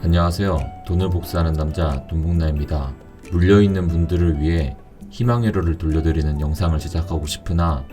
안녕하세요. 돈을 복사하는 남자 돈복나입니다. 물려있는 분들을 위해 희망회로를 돌려드리는 영상을 제작하고 싶으나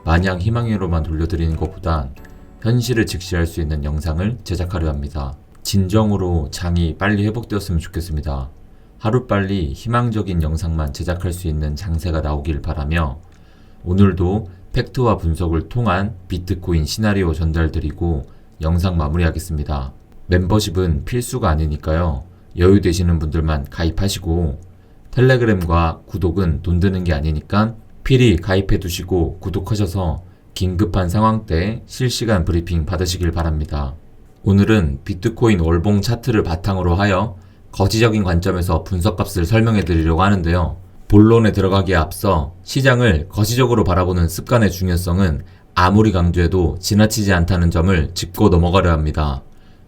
마냥 희망회로만 돌려드리는 것보단 현실을 직시할 수 있는 영상을 제작하려 합니다. 진정으로 장이 빨리 회복되었으면 좋겠습니다. 하루빨리 희망적인 영상만 제작할 수 있는 장세가 나오길 바라며 오늘도 팩트와 분석을 통한 비트코인 시나리오 전달드리고 영상 마무리하겠습니다. 멤버십은 필수가 아니니까요. 여유 되시는 분들만 가입하시고 텔레그램과 구독은 돈 드는 게 아니니까 필히 가입해 두시고 구독하셔서 긴급한 상황 때 실시간 브리핑 받으시길 바랍니다. 오늘은 비트코인 월봉 차트를 바탕으로 하여 거시적인 관점에서 분석값을 설명해 드리려고 하는데요. 본론에 들어가기에 앞서 시장을 거시적으로 바라보는 습관의 중요성은 아무리 강조해도 지나치지 않다는 점을 짚고 넘어가려 합니다.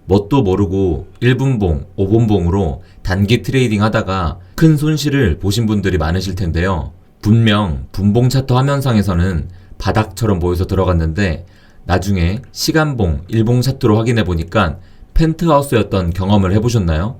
뭣도 모르고 1분봉, 5분봉으로 단기 트레이딩 하다가 큰 손실을 보신 분들이 많으실 텐데요. 분명 분봉 차트 화면상에서는 바닥처럼 보여서 들어갔는데 나중에 시간봉, 일봉 차트로 확인해 보니까 펜트하우스였던 경험을 해보셨나요?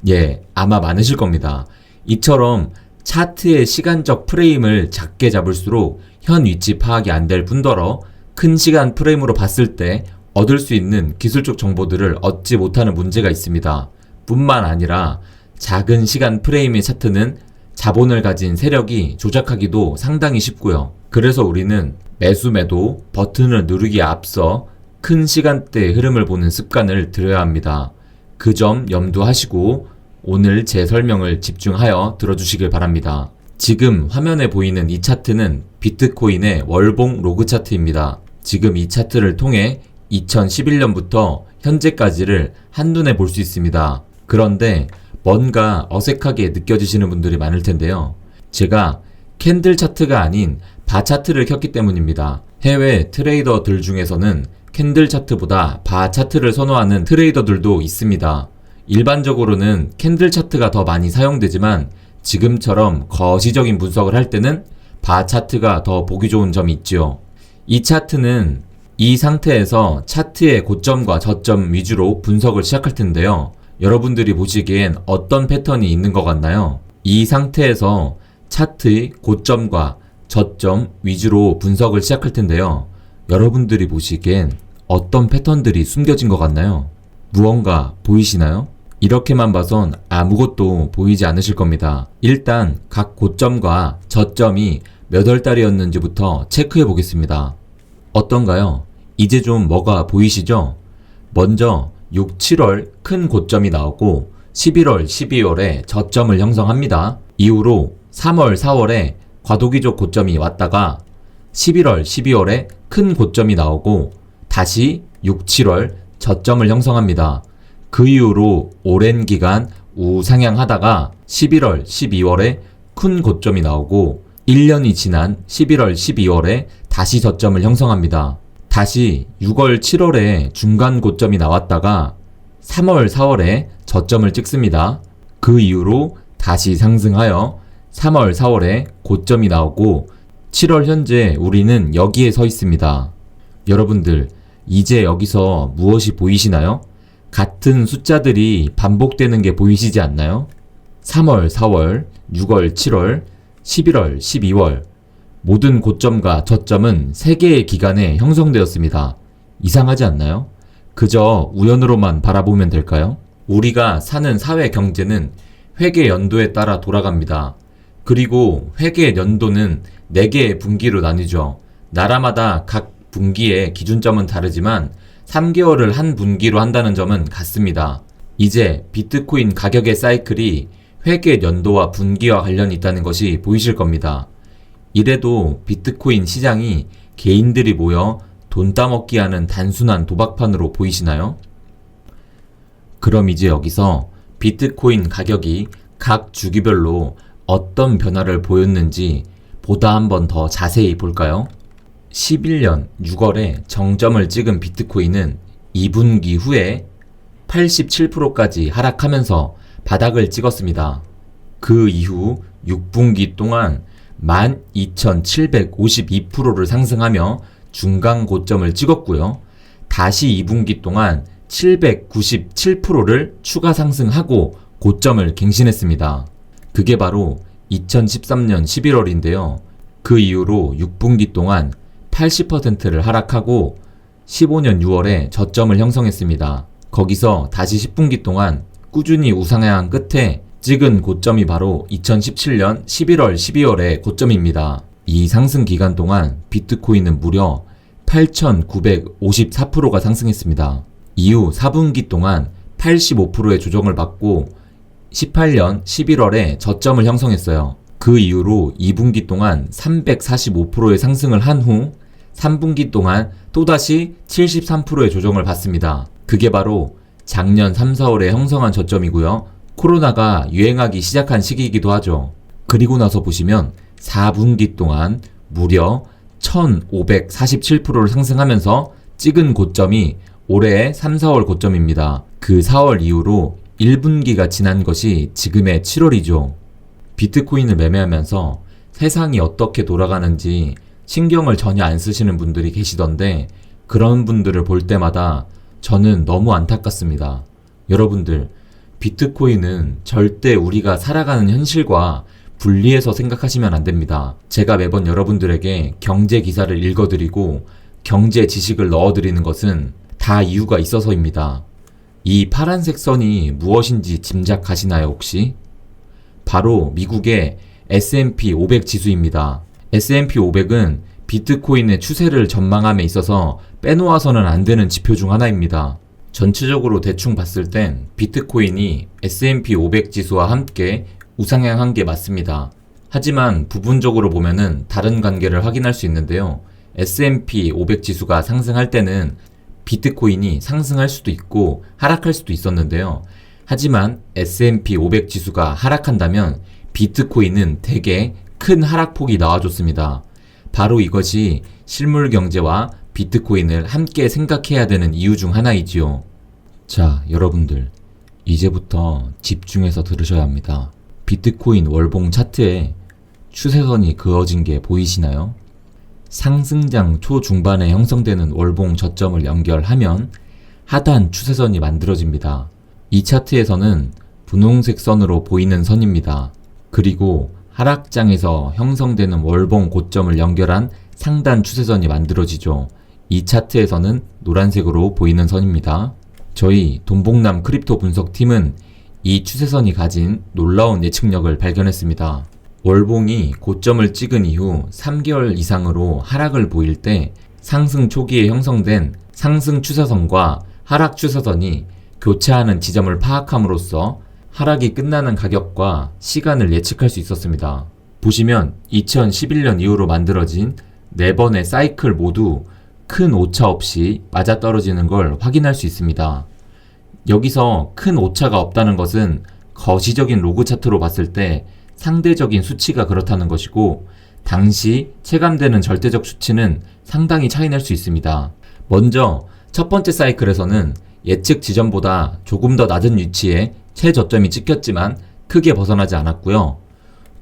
예, 아마 많으실 겁니다. 이처럼 차트의 시간적 프레임을 작게 잡을수록 현 위치 파악이 안 될 뿐더러 큰 시간 프레임으로 봤을 때 얻을 수 있는 기술적 정보들을 얻지 못하는 문제가 있습니다. 뿐만 아니라 작은 시간 프레임의 차트는 자본을 가진 세력이 조작하기도 상당히 쉽고요. 그래서 우리는 매수 매도 버튼을 누르기에 앞서 큰 시간대의 흐름을 보는 습관을 들여야 합니다. 그 점 염두하시고 오늘 제 설명을 집중하여 들어주시길 바랍니다. 지금 화면에 보이는 이 차트는 비트코인의 월봉 로그 차트입니다. 지금 이 차트를 통해 2011년부터 현재까지를 한눈에 볼 수 있습니다. 그런데 뭔가 어색하게 느껴지시는 분들이 많을 텐데요. 제가 캔들 차트가 아닌 바 차트를 켰기 때문입니다. 해외 트레이더들 중에서는 캔들 차트보다 바 차트를 선호하는 트레이더들도 있습니다. 일반적으로는 캔들 차트가 더 많이 사용되지만 지금처럼 거시적인 분석을 할 때는 바 차트가 더 보기 좋은 점이 있죠. 이 차트는 이 상태에서 차트의 고점과 저점 위주로 분석을 시작할 텐데요. 여러분들이 보시기엔 어떤 패턴이 있는 것 같나요? 이 상태에서 차트의 고점과 저점 위주로 분석을 시작할 텐데요. 여러분들이 보시기엔 어떤 패턴들이 숨겨진 것 같나요? 무언가 보이시나요? 이렇게만 봐선 아무것도 보이지 않으실 겁니다. 일단 각 고점과 저점이 몇 월달이었는지부터 체크해 보겠습니다. 어떤가요? 이제 좀 뭐가 보이시죠? 먼저 6, 7월 큰 고점이 나오고 11월, 12월에 저점을 형성합니다. 이후로 3월, 4월에 과도기적 고점이 왔다가 11월, 12월에 큰 고점이 나오고 다시 6, 7월 저점을 형성합니다. 그 이후로 오랜 기간 우상향하다가 11월, 12월에 큰 고점이 나오고 1년이 지난 11월, 12월에 다시 저점을 형성합니다. 다시 6월, 7월에 중간 고점이 나왔다가 3월, 4월에 저점을 찍습니다. 그 이후로 다시 상승하여 3월, 4월에 고점이 나오고 7월 현재 우리는 여기에 서 있습니다. 여러분들, 이제 여기서 무엇이 보이시나요? 같은 숫자들이 반복되는 게 보이시지 않나요? 3월, 4월, 6월, 7월, 11월, 12월 모든 고점과 저점은 3개의 기간에 형성되었습니다. 이상하지 않나요? 그저 우연으로만 바라보면 될까요? 우리가 사는 사회 경제는 회계 연도에 따라 돌아갑니다. 그리고 회계 연도는 4개의 분기로 나뉘죠. 나라마다 각 분기의 기준점은 다르지만 3개월을 한 분기로 한다는 점은 같습니다. 이제 비트코인 가격의 사이클이 회계 연도와 분기와 관련이 있다는 것이 보이실 겁니다. 이래도 비트코인 시장이 개인들이 모여 돈 따먹기 하는 단순한 도박판으로 보이시나요? 그럼 이제 여기서 비트코인 가격이 각 주기별로 어떤 변화를 보였는지 보다 한 번 더 자세히 볼까요? 11년 6월에 정점을 찍은 비트코인은 2분기 후에 87%까지 하락하면서 바닥을 찍었습니다. 그 이후 6분기 동안 12,752%를 상승하며 중간 고점을 찍었고요. 다시 2분기 동안 797%를 추가 상승하고 고점을 갱신했습니다. 그게 바로 2013년 11월인데요. 그 이후로 6분기 동안 80%를 하락하고 15년 6월에 저점을 형성했습니다. 거기서 다시 10분기 동안 꾸준히 우상향한 끝에 찍은 고점이 바로 2017년 11월, 12월의 고점입니다. 이 상승 기간 동안 비트코인은 무려 8,954%가 상승했습니다. 이후 4분기 동안 85%의 조정을 받고 18년 11월에 저점을 형성했어요. 그 이후로 2분기 동안 345%의 상승을 한 후 3분기 동안 또다시 73%의 조정을 받습니다. 그게 바로 작년 3, 4월에 형성한 저점이고요. 코로나가 유행하기 시작한 시기이기도 하죠. 그리고 나서 보시면 4분기 동안 무려 1547%를 상승하면서 찍은 고점이 올해의 3, 4월 고점입니다. 그 4월 이후로 1분기가 지난 것이 지금의 7월이죠. 비트코인을 매매하면서 세상이 어떻게 돌아가는지 신경을 전혀 안 쓰시는 분들이 계시던데 그런 분들을 볼 때마다 저는 너무 안타깝습니다. 여러분들, 비트코인은 절대 우리가 살아가는 현실과 분리해서 생각하시면 안 됩니다. 제가 매번 여러분들에게 경제 기사를 읽어드리고 경제 지식을 넣어드리는 것은 다 이유가 있어서입니다. 이 파란색 선이 무엇인지 짐작하시나요, 혹시? 바로 미국의 S&P 500 지수입니다. S&P 500은 비트코인의 추세를 전망함에 있어서 빼놓아서는 안 되는 지표 중 하나입니다. 전체적으로 대충 봤을 땐 비트코인이 S&P 500 지수와 함께 우상향한 게 맞습니다. 하지만 부분적으로 보면은 다른 관계를 확인할 수 있는데요. S&P 500 지수가 상승할 때는 비트코인이 상승할 수도 있고 하락할 수도 있었는데요. 하지만 S&P 500 지수가 하락한다면 비트코인은 대개 큰 하락폭이 나와줬습니다. 바로 이것이 실물 경제와 비트코인을 함께 생각해야 되는 이유 중 하나이지요. 자, 여러분들, 이제부터 집중해서 들으셔야 합니다. 비트코인 월봉 차트에 추세선이 그어진 게 보이시나요? 상승장 초중반에 형성되는 월봉 저점을 연결하면 하단 추세선이 만들어집니다. 이 차트에서는 분홍색 선으로 보이는 선입니다. 그리고 하락장에서 형성되는 월봉 고점을 연결한 상단 추세선이 만들어지죠. 이 차트에서는 노란색으로 보이는 선입니다. 저희 돈복남 크립토 분석팀은 이 추세선이 가진 놀라운 예측력을 발견했습니다. 월봉이 고점을 찍은 이후 3개월 이상으로 하락을 보일 때 상승 초기에 형성된 상승 추세선과 하락 추세선이 교차하는 지점을 파악함으로써 하락이 끝나는 가격과 시간을 예측할 수 있었습니다. 보시면 2011년 이후로 만들어진 4번의 사이클 모두 큰 오차 없이 맞아떨어지는 걸 확인할 수 있습니다. 여기서 큰 오차가 없다는 것은 거시적인 로그 차트로 봤을 때 상대적인 수치가 그렇다는 것이고 당시 체감되는 절대적 수치는 상당히 차이날 수 있습니다. 먼저 첫 번째 사이클에서는 예측 지점보다 조금 더 낮은 위치에 최저점이 찍혔지만 크게 벗어나지 않았고요.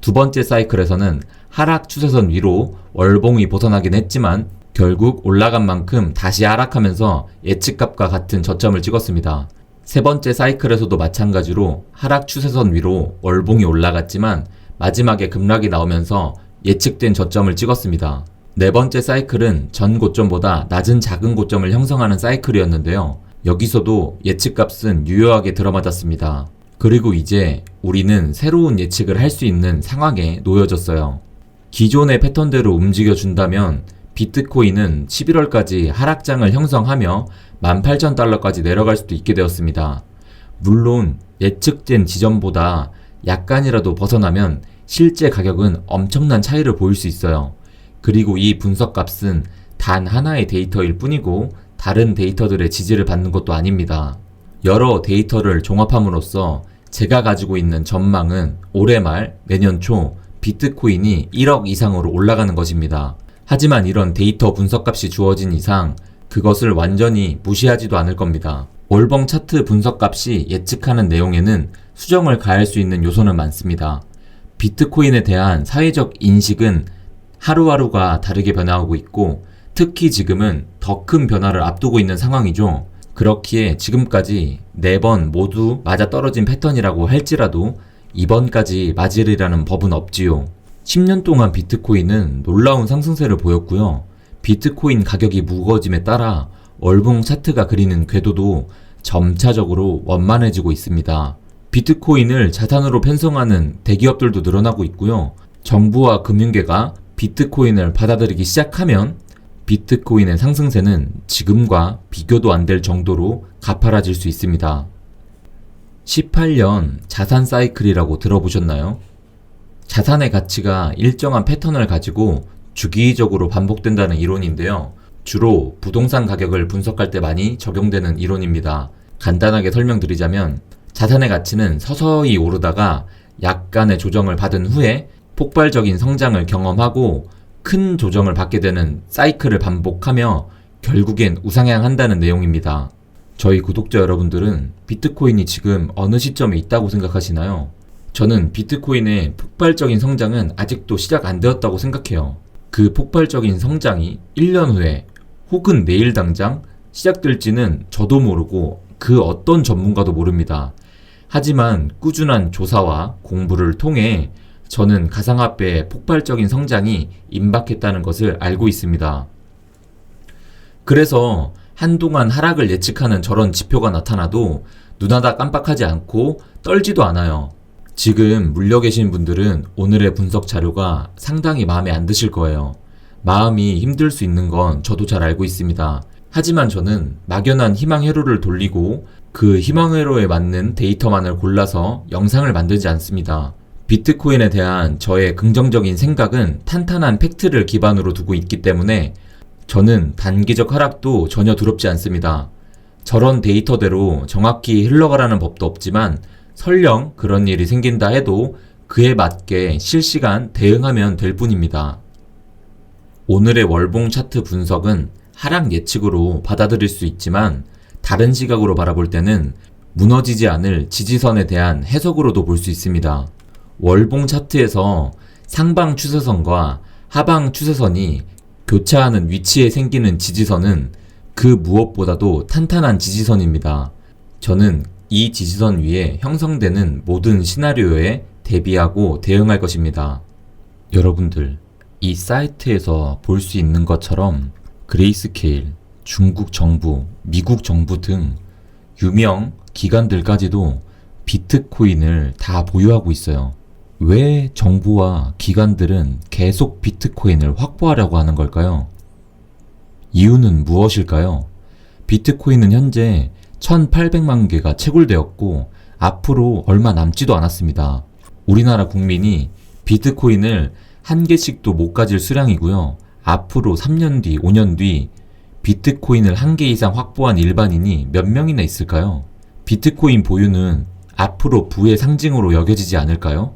두 번째 사이클에서는 하락 추세선 위로 월봉이 벗어나긴 했지만 결국 올라간 만큼 다시 하락하면서 예측값과 같은 저점을 찍었습니다. 세 번째 사이클에서도 마찬가지로 하락 추세선 위로 월봉이 올라갔지만 마지막에 급락이 나오면서 예측된 저점을 찍었습니다. 네 번째 사이클은 전 고점보다 낮은 작은 고점을 형성하는 사이클이었는데요. 여기서도 예측값은 유효하게 들어맞았습니다. 그리고 이제 우리는 새로운 예측을 할 수 있는 상황에 놓여졌어요. 기존의 패턴대로 움직여준다면 비트코인은 11월까지 하락장을 형성하며 18,000달러까지 내려갈 수도 있게 되었습니다. 물론 예측된 지점보다 약간이라도 벗어나면 실제 가격은 엄청난 차이를 보일 수 있어요. 그리고 이 분석값은 단 하나의 데이터일 뿐이고 다른 데이터들의 지지를 받는 것도 아닙니다. 여러 데이터를 종합함으로써 제가 가지고 있는 전망은 올해 말 내년 초 비트코인이 1억 이상으로 올라가는 것입니다. 하지만 이런 데이터 분석값이 주어진 이상 그것을 완전히 무시하지도 않을 겁니다. 월봉 차트 분석값이 예측하는 내용에는 수정을 가할 수 있는 요소는 많습니다. 비트코인에 대한 사회적 인식은 하루하루가 다르게 변화하고 있고 특히 지금은 더 큰 변화를 앞두고 있는 상황이죠. 그렇기에 지금까지 4번 모두 맞아떨어진 패턴이라고 할지라도 이번까지 맞으리라는 법은 없지요. 10년 동안 비트코인은 놀라운 상승세를 보였고요. 비트코인 가격이 무거워짐에 따라 월봉 차트가 그리는 궤도도 점차적으로 원만해지고 있습니다. 비트코인을 자산으로 편성하는 대기업들도 늘어나고 있고요. 정부와 금융계가 비트코인을 받아들이기 시작하면 비트코인의 상승세는 지금과 비교도 안 될 정도로 가파라질 수 있습니다. 18년 자산 사이클이라고 들어보셨나요? 자산의 가치가 일정한 패턴을 가지고 주기적으로 반복된다는 이론인데요. 주로 부동산 가격을 분석할 때 많이 적용되는 이론입니다. 간단하게 설명드리자면 자산의 가치는 서서히 오르다가 약간의 조정을 받은 후에 폭발적인 성장을 경험하고 큰 조정을 받게 되는 사이클을 반복하며 결국엔 우상향한다는 내용입니다. 저희 구독자 여러분들은 비트코인이 지금 어느 시점에 있다고 생각하시나요? 저는 비트코인의 폭발적인 성장은 아직도 시작 안 되었다고 생각해요. 그 폭발적인 성장이 1년 후에 혹은 내일 당장 시작될지는 저도 모르고 그 어떤 전문가도 모릅니다. 하지만 꾸준한 조사와 공부를 통해 저는 가상화폐의 폭발적인 성장이 임박했다는 것을 알고 있습니다. 그래서 한동안 하락을 예측하는 저런 지표가 나타나도 눈하다 깜빡하지 않고 떨지도 않아요. 지금 물려 계신 분들은 오늘의 분석 자료가 상당히 마음에 안 드실 거예요. 마음이 힘들 수 있는 건 저도 잘 알고 있습니다. 하지만 저는 막연한 희망 회로를 돌리고 그 희망 회로에 맞는 데이터만을 골라서 영상을 만들지 않습니다. 비트코인에 대한 저의 긍정적인 생각은 탄탄한 팩트를 기반으로 두고 있기 때문에 저는 단기적 하락도 전혀 두렵지 않습니다. 저런 데이터대로 정확히 흘러가라는 법도 없지만 설령 그런 일이 생긴다 해도 그에 맞게 실시간 대응하면 될 뿐입니다. 오늘의 월봉 차트 분석은 하락 예측으로 받아들일 수 있지만 다른 시각으로 바라볼 때는 무너지지 않을 지지선에 대한 해석으로도 볼 수 있습니다. 월봉 차트에서 상방 추세선과 하방 추세선이 교차하는 위치에 생기는 지지선은 그 무엇보다도 탄탄한 지지선입니다. 저는 이 지지선 위에 형성되는 모든 시나리오에 대비하고 대응할 것입니다. 여러분들, 이 사이트에서 볼 수 있는 것처럼 그레이스케일, 중국 정부, 미국 정부 등 유명 기관들까지도 비트코인을 다 보유하고 있어요. 왜 정부와 기관들은 계속 비트코인을 확보하려고 하는 걸까요? 이유는 무엇일까요? 비트코인은 현재 1800만 개가 채굴되었고 앞으로 얼마 남지도 않았습니다. 우리나라 국민이 비트코인을 한 개씩도 못 가질 수량이고요. 앞으로 3년 뒤, 5년 뒤 비트코인을 한 개 이상 확보한 일반인이 몇 명이나 있을까요? 비트코인 보유는 앞으로 부의 상징으로 여겨지지 않을까요?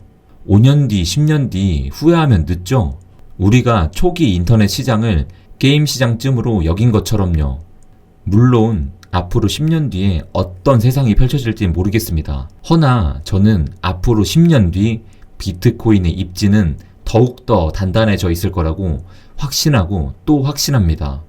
5년 뒤, 10년 뒤 후회하면 늦죠? 우리가 초기 인터넷 시장을 게임 시장쯤으로 여긴 것처럼요. 물론 앞으로 10년 뒤에 어떤 세상이 펼쳐질지 모르겠습니다. 허나 저는 앞으로 10년 뒤 비트코인의 입지는 더욱더 단단해져 있을 거라고 확신하고 또 확신합니다.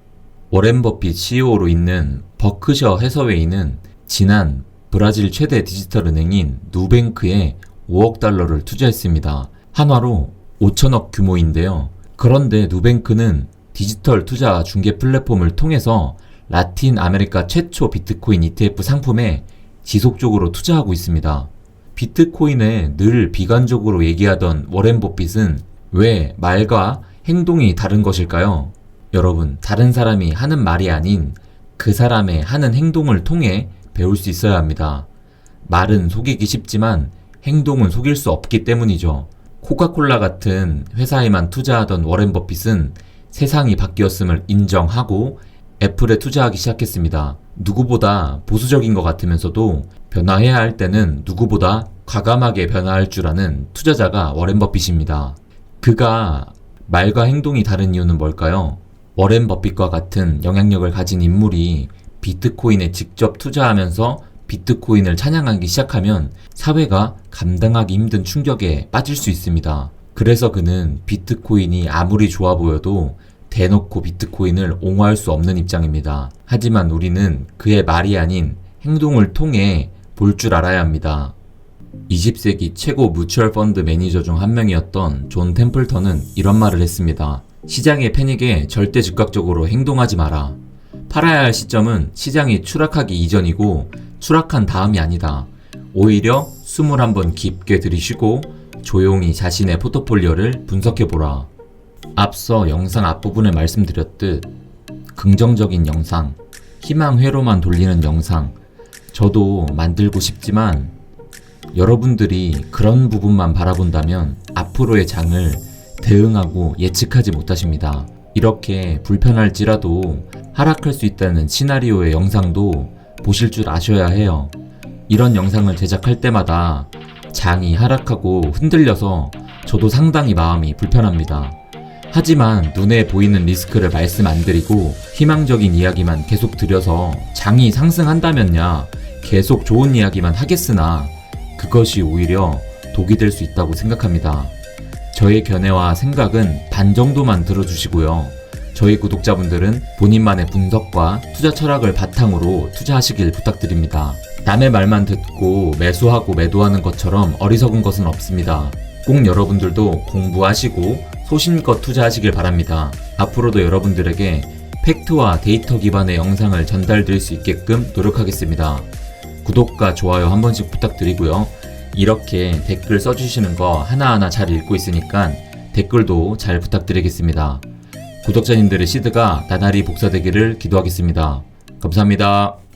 워렌 버핏 CEO로 있는 버크셔 해서웨이는 지난 브라질 최대 디지털 은행인 누뱅크에 5억 달러를 투자했습니다. 한화로 5천억 규모인데요. 그런데 누뱅크는 디지털 투자 중개 플랫폼을 통해서 라틴 아메리카 최초 비트코인 ETF 상품에 지속적으로 투자하고 있습니다. 비트코인에 늘 비관적으로 얘기하던 워렌 버핏은 왜 말과 행동이 다른 것일까요? 여러분, 다른 사람이 하는 말이 아닌 그 사람의 하는 행동을 통해 배울 수 있어야 합니다. 말은 속이기 쉽지만 행동은 속일 수 없기 때문이죠. 코카콜라 같은 회사에만 투자하던 워렌 버핏은 세상이 바뀌었음을 인정하고 애플에 투자하기 시작했습니다. 누구보다 보수적인 것 같으면서도 변화해야 할 때는 누구보다 과감하게 변화할 줄 아는 투자자가 워렌 버핏입니다. 그가 말과 행동이 다른 이유는 뭘까요? 워렌 버핏과 같은 영향력을 가진 인물이 비트코인에 직접 투자하면서 비트코인을 찬양하기 시작하면 사회가 감당하기 힘든 충격에 빠질 수 있습니다. 그래서 그는 비트코인이 아무리 좋아 보여도 대놓고 비트코인을 옹호할 수 없는 입장입니다. 하지만 우리는 그의 말이 아닌 행동을 통해 볼 줄 알아야 합니다. 20세기 최고 뮤추얼 펀드 매니저 중 한 명이었던 존 템플턴은 이런 말을 했습니다. 시장의 패닉에 절대 즉각적으로 행동하지 마라. 팔아야 할 시점은 시장이 추락하기 이전이고 추락한 다음이 아니다. 오히려 숨을 한번 깊게 들이쉬고 조용히 자신의 포트폴리오를 분석해보라. 앞서 영상 앞부분에 말씀드렸듯 긍정적인 영상, 희망회로만 돌리는 영상, 저도 만들고 싶지만 여러분들이 그런 부분만 바라본다면 앞으로의 장을 대응하고 예측하지 못하십니다. 이렇게 불편할지라도 하락할 수 있다는 시나리오의 영상도 보실 줄 아셔야 해요. 이런 영상을 제작할 때마다 장이 하락하고 흔들려서 저도 상당히 마음이 불편합니다. 하지만 눈에 보이는 리스크를 말씀 안 드리고 희망적인 이야기만 계속 드려서 장이 상승한다면야 계속 좋은 이야기만 하겠으나 그것이 오히려 독이 될 수 있다고 생각합니다. 저의 견해와 생각은 반 정도만 들어주시고요. 저희 구독자분들은 본인만의 분석과 투자 철학을 바탕으로 투자하시길 부탁드립니다. 남의 말만 듣고 매수하고 매도하는 것처럼 어리석은 것은 없습니다. 꼭 여러분들도 공부하시고 소신껏 투자하시길 바랍니다. 앞으로도 여러분들에게 팩트와 데이터 기반의 영상을 전달드릴 수 있게끔 노력하겠습니다. 구독과 좋아요 한 번씩 부탁드리고요. 이렇게 댓글 써주시는 거 하나하나 잘 읽고 있으니까 댓글도 잘 부탁드리겠습니다. 구독자님들의 시드가 나날이 복사되기를 기도하겠습니다. 감사합니다.